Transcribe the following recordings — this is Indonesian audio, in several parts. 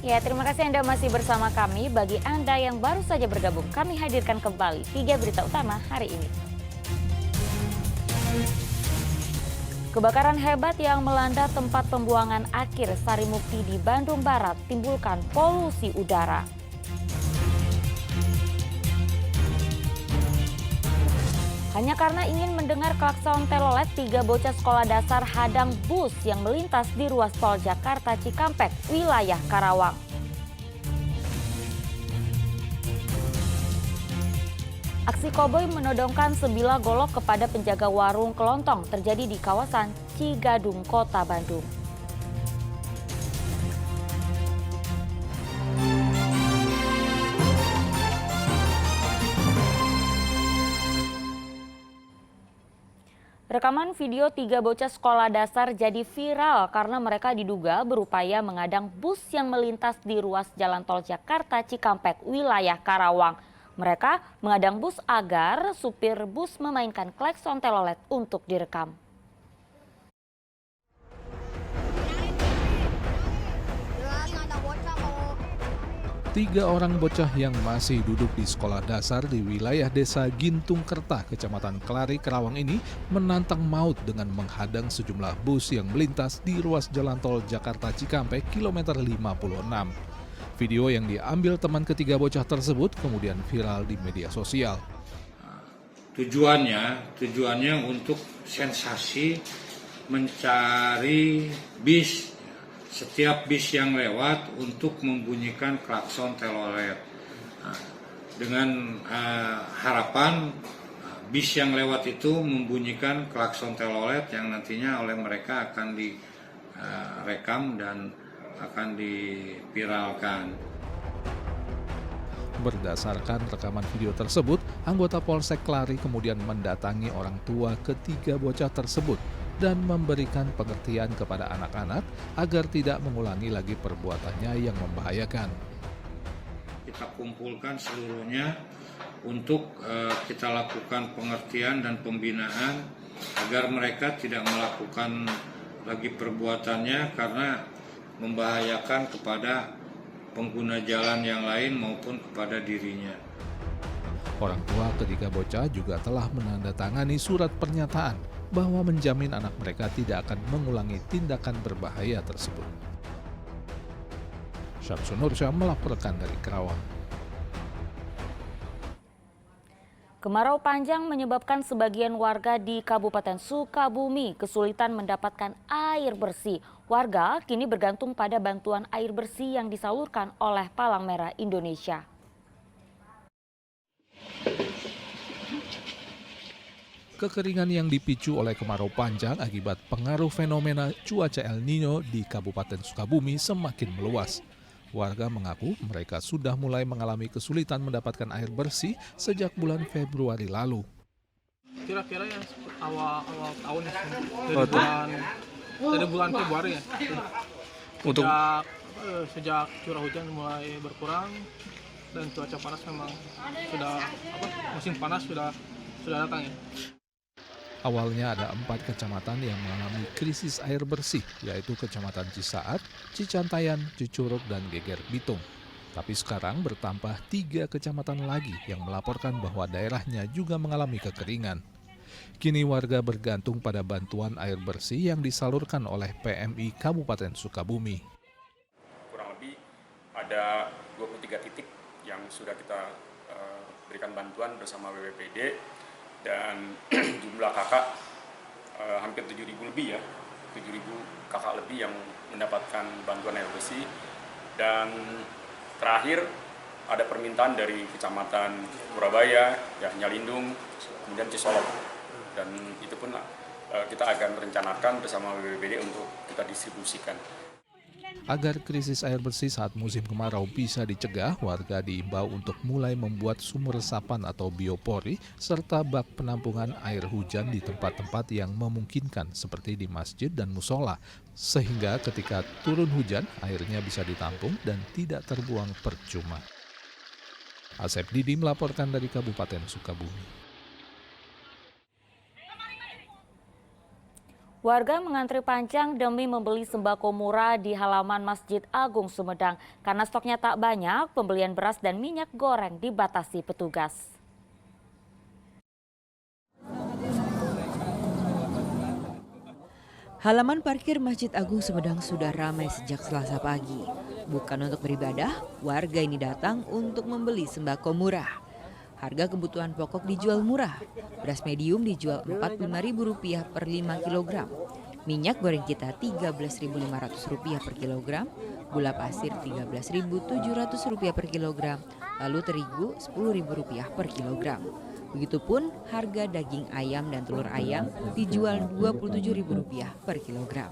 Ya, terima kasih Anda masih bersama kami. Bagi Anda yang baru saja bergabung, kami hadirkan kembali 3 berita utama hari ini. Kebakaran hebat yang melanda tempat pembuangan akhir Sarimukti di Bandung Barat timbulkan polusi udara. Hanya karena ingin mendengar klakson telolet, 3 bocah sekolah dasar hadang bus yang melintas di ruas tol Jakarta Cikampek, wilayah Karawang. Aksi koboi menodongkan sebilah golok kepada penjaga warung kelontong terjadi di kawasan Cigadung, Kota Bandung. Rekaman video 3 bocah sekolah dasar jadi viral karena mereka diduga berupaya mengadang bus yang melintas di ruas jalan tol Jakarta Cikampek, wilayah Karawang. Mereka mengadang bus agar supir bus memainkan klakson telolet untuk direkam. Tiga orang bocah yang masih duduk di sekolah dasar di wilayah desa Gintung Kerta, Kecamatan Kelari, Karawang ini menantang maut dengan menghadang sejumlah bus yang melintas di ruas jalan tol Jakarta Cikampek kilometer 56. Video yang diambil teman ketiga bocah tersebut kemudian viral di media sosial. Tujuannya untuk sensasi mencari bis. Setiap bis yang lewat untuk membunyikan klakson telolet. Dengan harapan bis yang lewat itu membunyikan klakson telolet yang nantinya oleh mereka akan direkam dan akan diviralkan. Berdasarkan rekaman video tersebut, anggota Polsek Kelari kemudian mendatangi orang tua ketiga bocah tersebut dan memberikan pengertian kepada anak-anak agar tidak mengulangi lagi perbuatannya yang membahayakan. Kita kumpulkan seluruhnya untuk kita lakukan pengertian dan pembinaan agar mereka tidak melakukan lagi perbuatannya karena membahayakan kepada pengguna jalan yang lain maupun kepada dirinya. Orang tua ketiga bocah juga telah menandatangani surat pernyataan bahwa menjamin anak mereka tidak akan mengulangi tindakan berbahaya tersebut. Syamsul Nursyah melaporkan dari Karawang. Kemarau panjang menyebabkan sebagian warga di Kabupaten Sukabumi kesulitan mendapatkan air bersih. Warga kini bergantung pada bantuan air bersih yang disalurkan oleh Palang Merah Indonesia. Kekeringan yang dipicu oleh kemarau panjang akibat pengaruh fenomena cuaca El Nino di Kabupaten Sukabumi semakin meluas. Warga mengaku mereka sudah mulai mengalami kesulitan mendapatkan air bersih sejak bulan Februari lalu. Kira-kira yang awal tahun ya, dari bulan Februari ya. Sejak curah hujan mulai berkurang dan cuaca panas memang musim panas sudah datang ya. Awalnya ada 4 kecamatan yang mengalami krisis air bersih, yaitu Kecamatan Cisaat, Cicantaian, Cicurug, dan Geger Bitung. Tapi sekarang bertambah 3 kecamatan lagi yang melaporkan bahwa daerahnya juga mengalami kekeringan. Kini warga bergantung pada bantuan air bersih yang disalurkan oleh PMI Kabupaten Sukabumi. Kurang lebih ada 23 titik yang sudah kita berikan bantuan bersama BPBD. Dan jumlah kakak hampir 7.000 lebih ya, 7.000 kakak lebih yang mendapatkan bantuan air bersih. Dan terakhir ada permintaan dari Kecamatan Purabaya, ya, Nyalindung, kemudian Cisolok. Dan itu pun kita akan rencanakan bersama BPBD untuk kita distribusikan. Agar krisis air bersih saat musim kemarau bisa dicegah, warga diimbau untuk mulai membuat sumur resapan atau biopori serta bak penampungan air hujan di tempat-tempat yang memungkinkan seperti di masjid dan musola, sehingga ketika turun hujan airnya bisa ditampung dan tidak terbuang percuma. Asep Didi melaporkan dari Kabupaten Sukabumi. Warga mengantri panjang demi membeli sembako murah di halaman Masjid Agung Sumedang. Karena stoknya tak banyak, pembelian beras dan minyak goreng dibatasi petugas. Halaman parkir Masjid Agung Sumedang sudah ramai sejak Selasa pagi. Bukan untuk beribadah, warga ini datang untuk membeli sembako murah. Harga kebutuhan pokok dijual murah. Beras medium dijual Rp45.000 per 5 kg. Minyak goreng kita Rp13.500 per kilogram. Gula pasir Rp13.700 per kilogram. Lalu terigu Rp10.000 per kilogram. Begitupun harga daging ayam dan telur ayam dijual Rp27.000 per kilogram.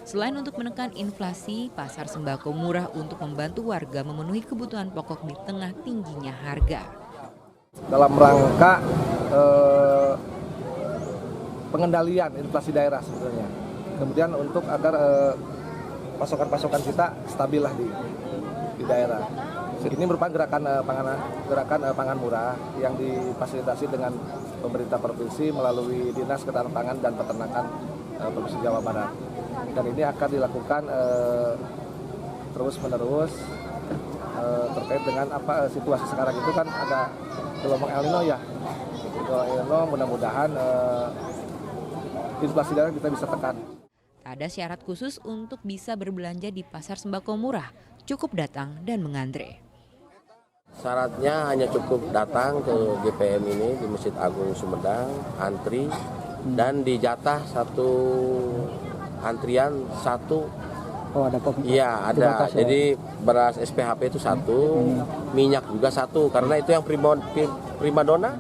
Selain untuk menekan inflasi, pasar sembako murah untuk membantu warga memenuhi kebutuhan pokok di tengah tingginya harga. Dalam rangka pengendalian inflasi daerah sebenarnya. Kemudian untuk agar pasokan-pasokan kita stabil lah di daerah. Ini merupakan gerakan pangan murah yang difasilitasi dengan pemerintah provinsi melalui Dinas Ketahanan Pangan dan Peternakan Provinsi Jawa Barat. Dan ini akan dilakukan terus-menerus terkait dengan situasi sekarang itu kan ada gelombang El Nino ya. Gelombang El Nino mudah-mudahan inflasi daerah kita bisa tekan. Tak ada syarat khusus untuk bisa berbelanja di pasar sembako murah, cukup datang dan mengantre. Syaratnya hanya cukup datang ke GPM ini di Masjid Agung Sumedang, antri dan dijatah satu antrian satu. Oh, ada kopi? Iya, ada. Jadi beras SPHP itu satu, minyak juga satu, karena itu yang primadona.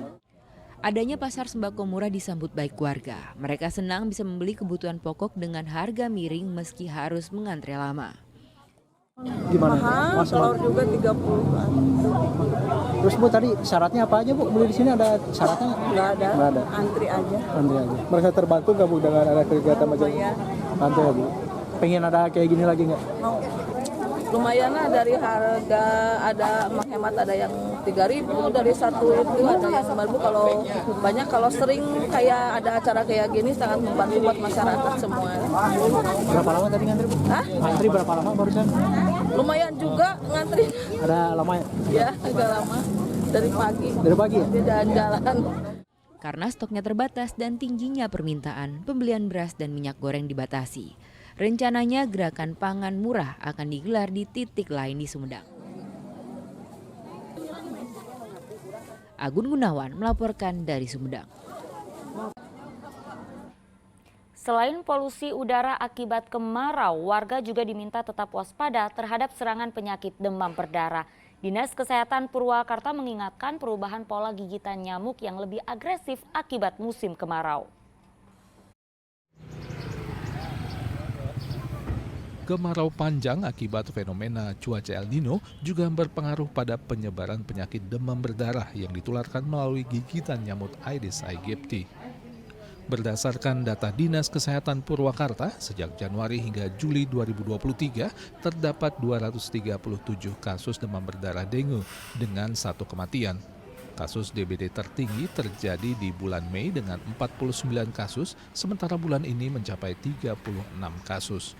Adanya pasar sembako murah disambut baik warga. Mereka senang bisa membeli kebutuhan pokok dengan harga miring meski harus mengantre lama. Gimana? Mahal, telur juga 30-an. Terus Bu, tadi syaratnya apa aja Bu? Beli di sini ada syaratnya? Nggak ada. Nggak ada. Antri aja. Antri aja. Merasa terbantu nggak Bu dengan ada kegiatan macam ini? Bantu ya Bu. Pengen ada kayak gini lagi nggak? Mau. Lumayan lah dari harga, ada menghemat, ada yang 3.000, dari satu itu ada yang 5.000. Kalau banyak, kalau sering kayak ada acara kayak gini sangat membantu buat masyarakat semua. Berapa lama tadi ngantri Bu? Hah? Ngantri berapa lama barusan? Lumayan juga ngantri. Ada lama ya? Ya, agak lama. Dari pagi. Dari pagi ya? Dia jalan-jalan. Karena stoknya terbatas dan tingginya permintaan, pembelian beras dan minyak goreng dibatasi. Rencananya gerakan pangan murah akan digelar di titik lain di Sumedang. Agun Gunawan melaporkan dari Sumedang. Selain polusi udara akibat kemarau, warga juga diminta tetap waspada terhadap serangan penyakit demam berdarah. Dinas Kesehatan Purwakarta mengingatkan perubahan pola gigitan nyamuk yang lebih agresif akibat musim kemarau. Kemarau panjang akibat fenomena cuaca El Nino juga berpengaruh pada penyebaran penyakit demam berdarah yang ditularkan melalui gigitan nyamuk Aedes aegypti. Berdasarkan data Dinas Kesehatan Purwakarta, sejak Januari hingga Juli 2023 terdapat 237 kasus demam berdarah dengue dengan 1 kematian. Kasus DBD tertinggi terjadi di bulan Mei dengan 49 kasus, sementara bulan ini mencapai 36 kasus.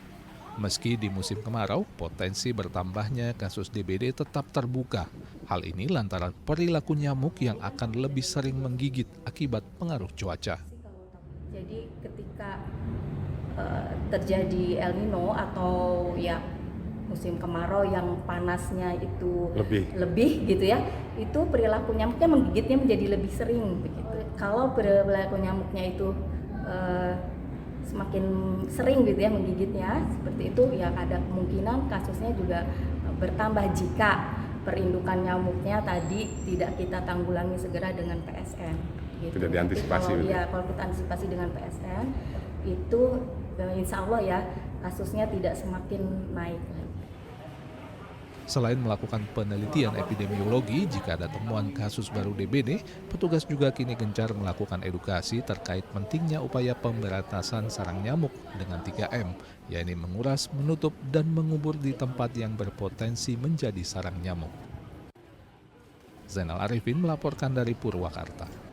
Meski di musim kemarau, potensi bertambahnya kasus DBD tetap terbuka. Hal ini lantaran perilaku nyamuk yang akan lebih sering menggigit akibat pengaruh cuaca. Jadi ketika terjadi El Nino atau ya musim kemarau yang panasnya itu lebih gitu ya, itu perilaku nyamuknya menggigitnya menjadi lebih sering begitu. Kalau perilaku nyamuknya itu semakin sering gitu ya menggigitnya seperti itu, ya ada kemungkinan kasusnya juga bertambah jika perindukan nyamuknya tadi tidak kita tanggulangi segera dengan PSN. Gitu. Tidak diantisipasi. Kalau kita antisipasi dengan PSN itu insya Allah ya kasusnya tidak semakin naik. Selain melakukan penelitian epidemiologi jika ada temuan kasus baru DBD, petugas juga kini gencar melakukan edukasi terkait pentingnya upaya pemberantasan sarang nyamuk dengan 3M, yaitu menguras, menutup, dan mengubur di tempat yang berpotensi menjadi sarang nyamuk. Zainal Arifin melaporkan dari Purwakarta.